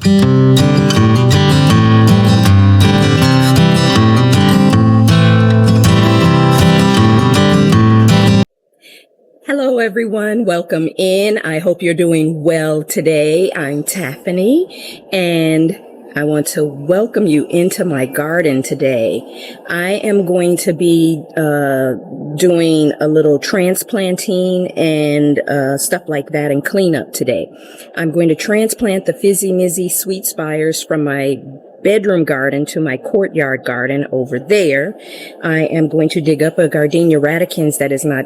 Hello, everyone. Welcome in. I hope you're doing well today. I'm Tiffany, and I want to welcome you into my garden today. I am going to be doing a little transplanting and stuff like that and cleanup today. I'm going to transplant the Fizzy Mizzy Sweet Spires from my bedroom garden to my courtyard garden over there. I am going to dig up a Gardenia radicans that is not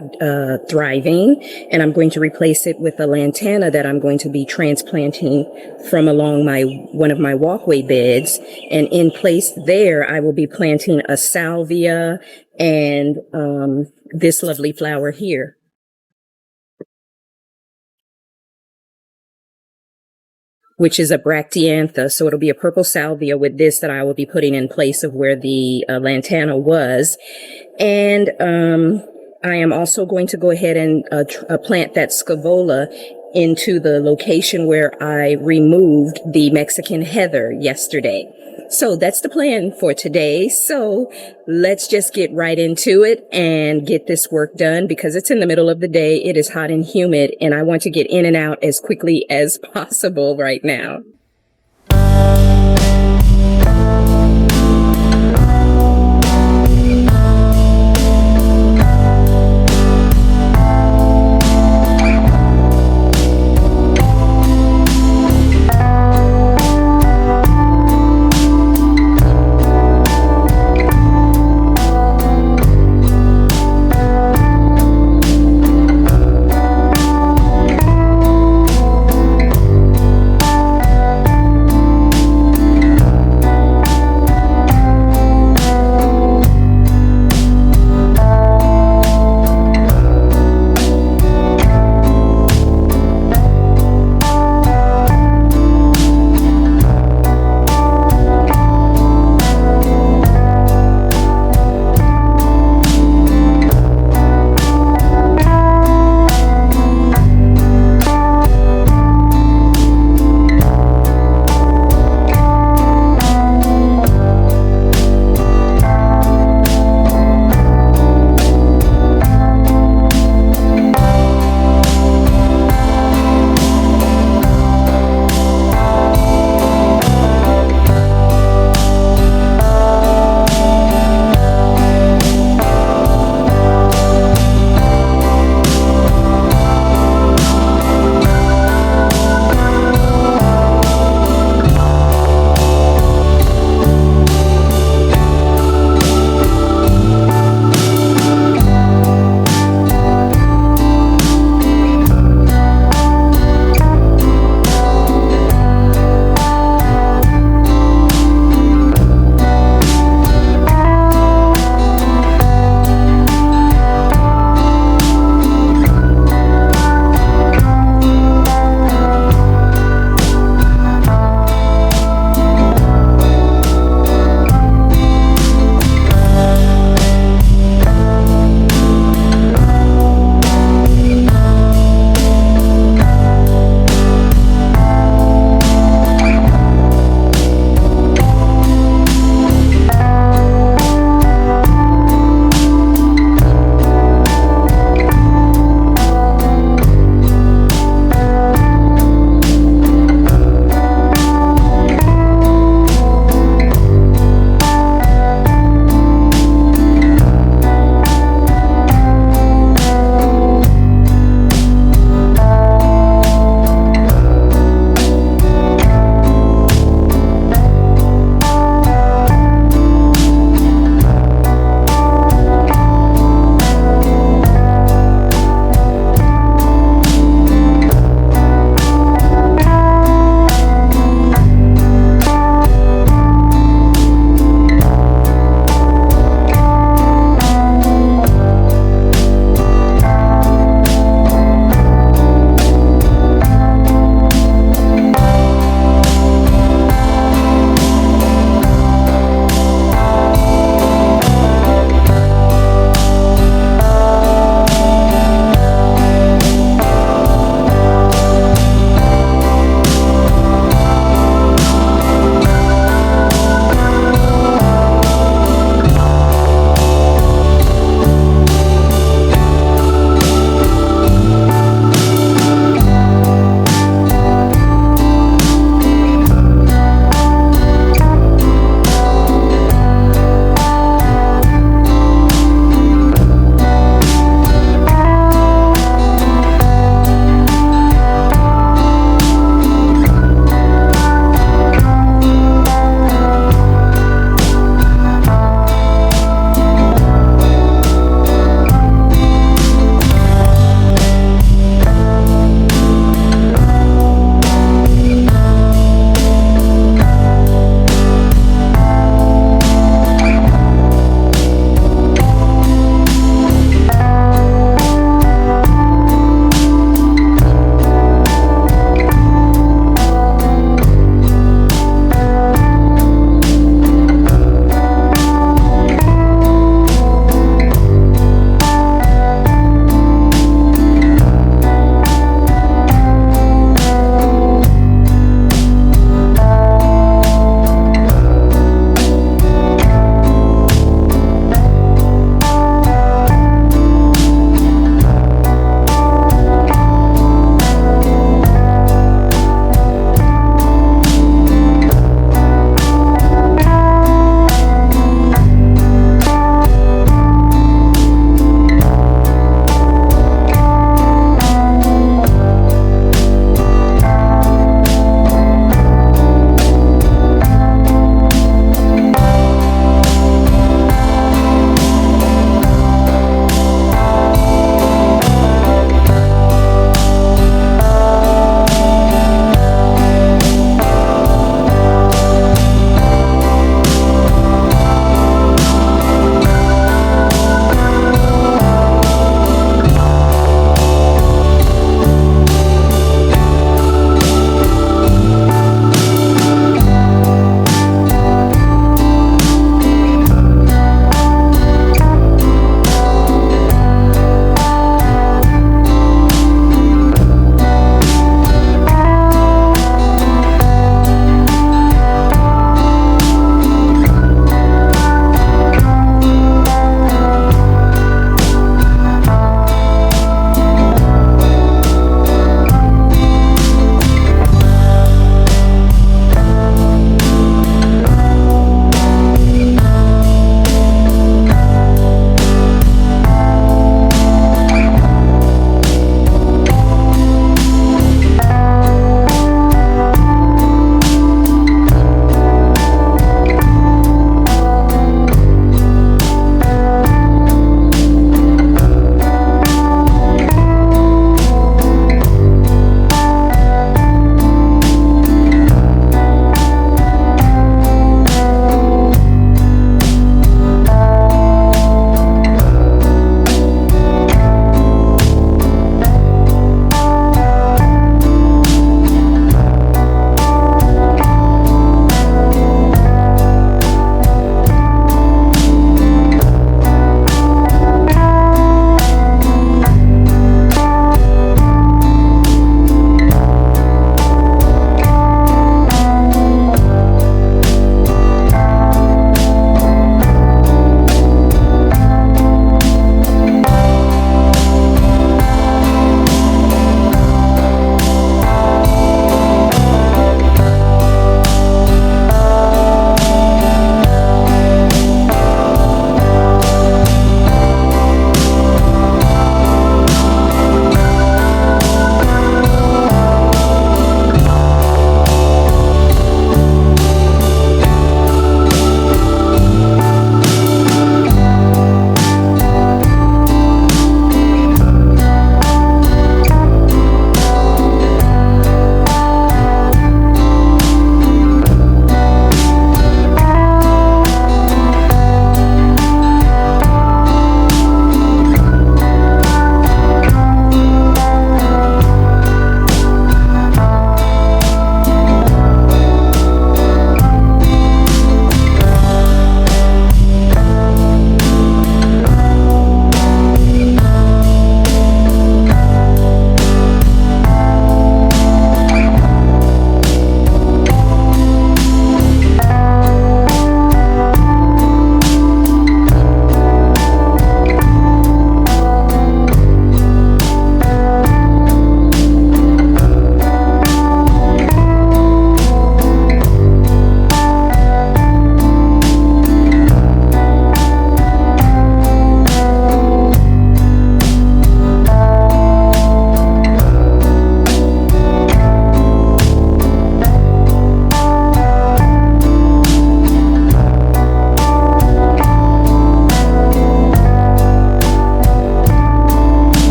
thriving, and I'm going to replace it with a lantana that I'm going to be transplanting from along one of my walkway beds. And in place there, I will be planting a salvia and this lovely flower here, which is a bracteantha. So it'll be a purple salvia with this that I will be putting in place of where the lantana was. And I am also going to go ahead and plant that scavola into the location where I removed the Mexican heather yesterday. So that's the plan for today. So let's just get right into it and get this work done because it's in the middle of the day. It is hot and humid, and I want to get in and out as quickly as possible right now.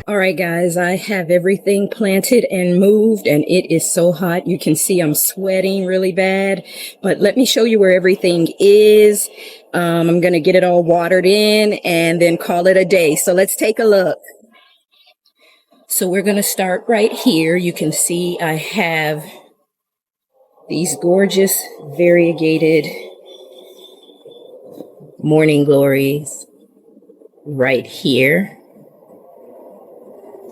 All right, guys, I have everything planted and moved, and it is so hot. You can see I'm sweating really bad, but let me show you where everything is. I'm going to get it all watered in and then call it a day. So let's take a look. So we're going to start right here. You can see I have these gorgeous variegated morning glories right here.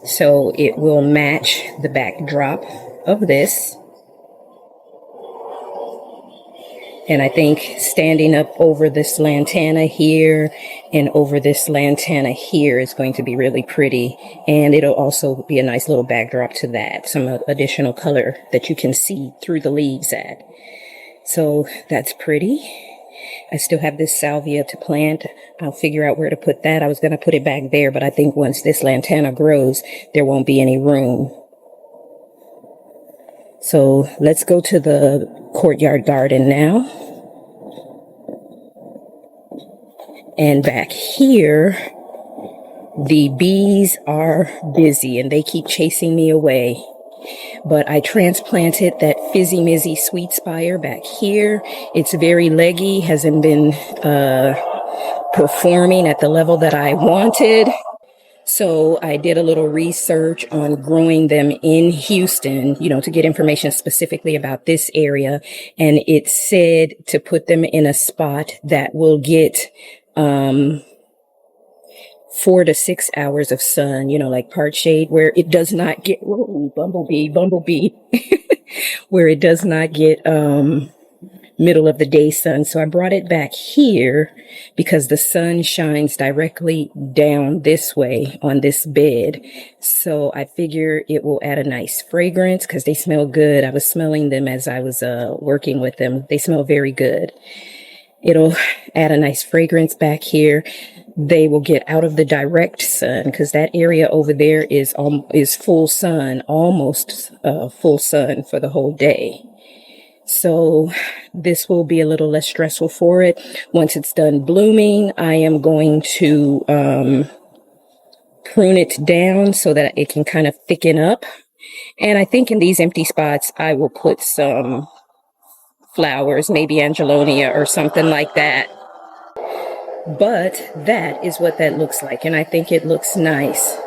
So it will match the backdrop of this. And I think standing up over this lantana here and over this lantana here is going to be really pretty. And it'll also be a nice little backdrop to that. Some additional color that you can see through the leaves at. So that's pretty. I still have this salvia to plant. I'll figure out where to put that. I was going to put it back there, but I think once this lantana grows, there won't be any room. So let's go to the courtyard garden now. And back here, the bees are busy and they keep chasing me away. But I transplanted that Fizzy Mizzy Sweet Spire back here. It's very leggy, hasn't been performing at the level that I wanted. So I did a little research on growing them in Houston, to get information specifically about this area. And it said to put them in a spot that will get 4 to 6 hours of sun, like part shade, where it does not get, whoa, bumblebee, where it does not get middle of the day sun. So I brought it back here because the sun shines directly down this way on this bed. So I figure it will add a nice fragrance because they smell good. I was smelling them as I was working with them. They smell very good. It'll add a nice fragrance back here. They will get out of the direct sun because that area over there is full sun, almost full sun for the whole day. So this will be a little less stressful for it. Once it's done blooming, I am going to prune it down so that it can kind of thicken up. And I think in these empty spots, I will put some flowers, maybe Angelonia or something like that. But that is what that looks like. And I think it looks nice.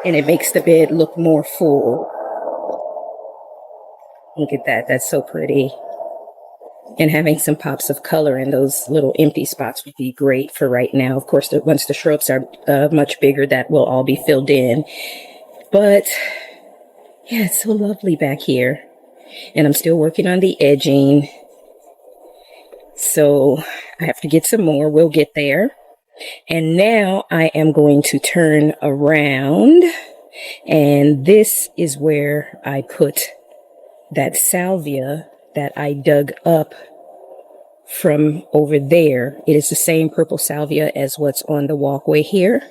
And it makes the bed look more full. Look at that. That's so pretty. And having some pops of color in those little empty spots would be great for right now. Of course, once the shrubs are much bigger, that will all be filled in. But yeah, it's so lovely back here. And I'm still working on the edging. So I have to get some more. We'll get there. And now I am going to turn around. And this is where I put that salvia that I dug up from over there. It is the same purple salvia as what's on the walkway here.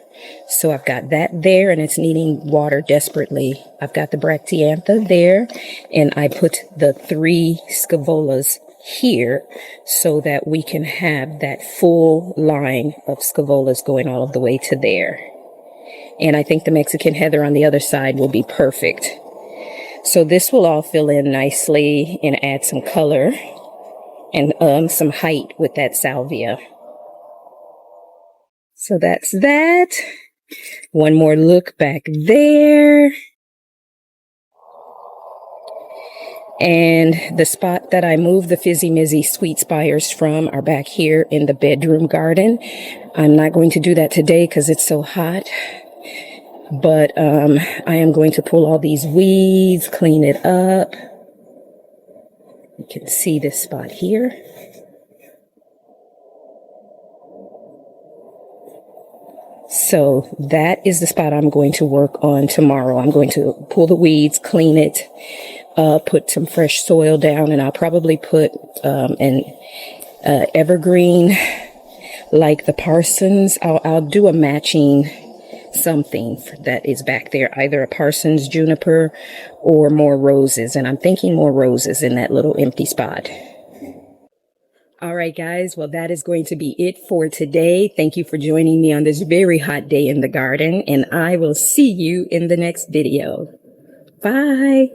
So I've got that there and it's needing water desperately. I've got the bracteantha there and I put the 3 scaevolas here so that we can have that full line of scaevolas going all of the way to there. And I think the Mexican heather on the other side will be perfect. So this will all fill in nicely and add some color and some height with that salvia. So that's that. One more look back there. And the spot that I moved the Fizzy Mizzy Sweet Spires from are back here in the bedroom garden. I'm not going to do that today because it's so hot. But I am going to pull all these weeds, clean it up. You can see this spot here. So that is the spot I'm going to work on tomorrow. I'm going to pull the weeds, clean it, put some fresh soil down, and I'll probably put an evergreen like the Parsons. I'll do a matching something that is back there, either a Parsons juniper or more roses. And I'm thinking more roses in that little empty spot. All right, guys. Well, that is going to be it for today. Thank you for joining me on this very hot day in the garden, and I will see you in the next video. Bye.